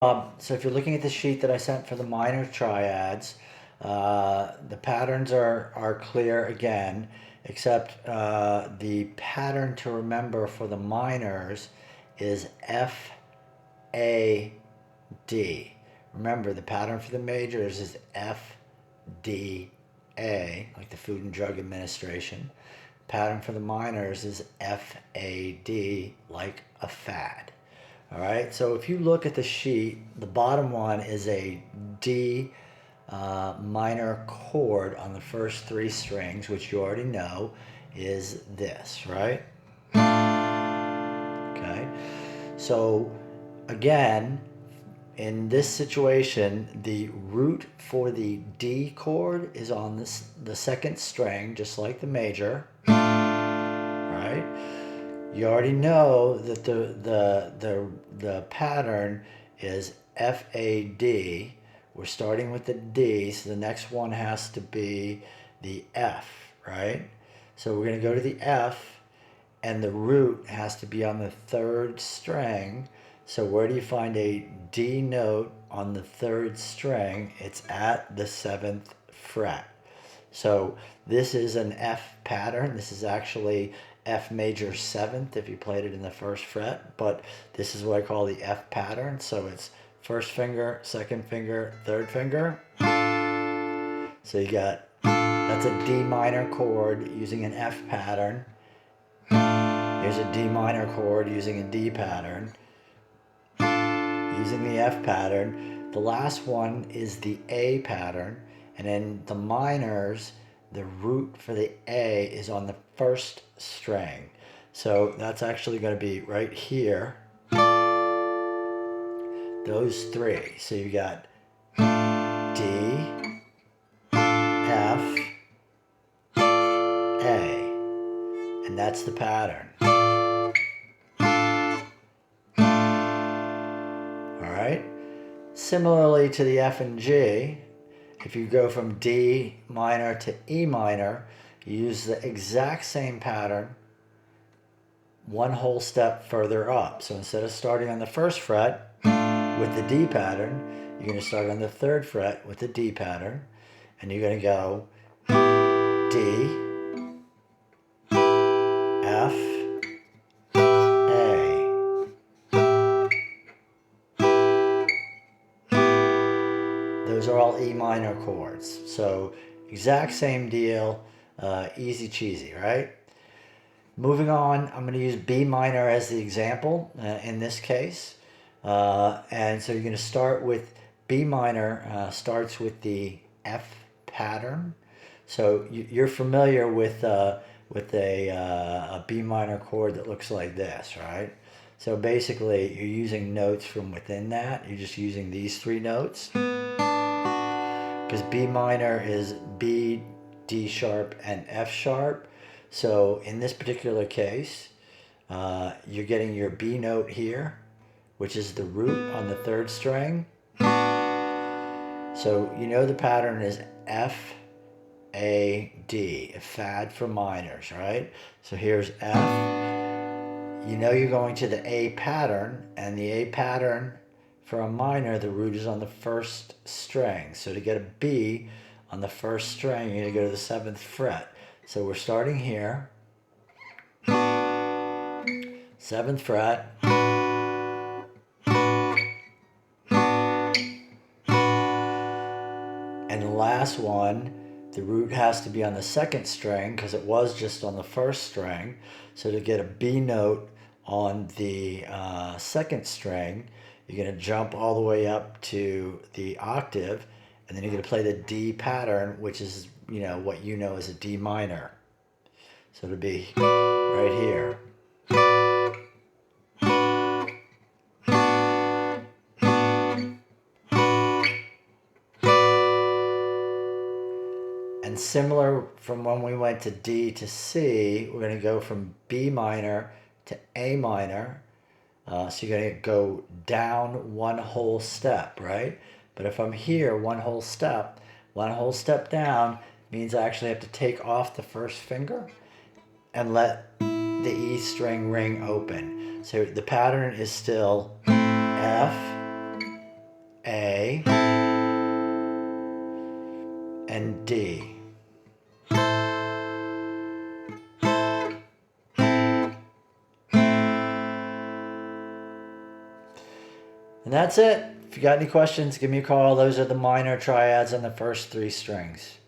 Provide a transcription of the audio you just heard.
So if you're looking at the sheet that I sent for the minor triads, the patterns are clear again, except the pattern to remember for the minors is F, A, D. Remember, the pattern for the majors is F, D, A, like the Food and Drug Administration. Pattern for the minors is F, A, D, like a fad. All right, so if you look at the sheet, the bottom one is a D minor chord on the first three strings, which you already know is this, right? Okay, so again, in this situation, the root for the D chord is on the second string, just like the major, right? You already know that the pattern is F-A-D. We're starting with the D, so the next one has to be the F, right? So we're going to go to the F, and the root has to be on the third string. So where do you find a D note on the third string? It's at the 7th fret. So this is an F pattern. This is actually F major 7th if you played it in the first fret, but this is what I call the F pattern. So it's first finger, second finger, third finger. So you got, that's a D minor chord using an F pattern. Here's a D minor chord using a D pattern. Using the F pattern. The last one is the A pattern. And in the minors, the root for the A is on the first string. So that's actually going to be right here. Those three. So you got D, F, A. And that's the pattern. All right? Similarly to the F and G, if you go from D minor to E minor, you use the exact same pattern one whole step further up. So instead of starting on the first fret with the D pattern, you're going to start on the third fret with the D pattern, and you're going to go D, F, A. Those are all E minor chords. So exact same deal, easy cheesy, right? Moving on, I'm going to use B minor as the example in this case. And so you're going to start with B minor, starts with the F pattern. So you're familiar with a B minor chord that looks like this, right? So basically, you're using notes from within that. You're just using these three notes. Because B minor is B, D sharp, and F sharp. So in this particular case, you're getting your B note here, which is the root on the third string. So you know the pattern is F, A, D, a fad for minors, right? So here's F. You know you're going to the A pattern, and the A pattern for a minor, the root is on the first string. So to get a B on the first string, you're going to go to the 7th fret. So we're starting here, 7th fret, and the last one, the root has to be on the 2nd string because it was just on the first string. So to get a B note on the 2nd string, you're going to jump all the way up to the octave, and then you're going to play the D pattern, which is, you know, what you know as a D minor. So it'll be right here. And similar from when we went to D to C, we're going to go from B minor to A minor. So you're going to go down one whole step, right? But if I'm here, one whole step down means I actually have to take off the first finger and let the E string ring open. So the pattern is still F, A, and D. And that's it. If you got any questions, give me a call. Those are the minor triads on the first 3 strings.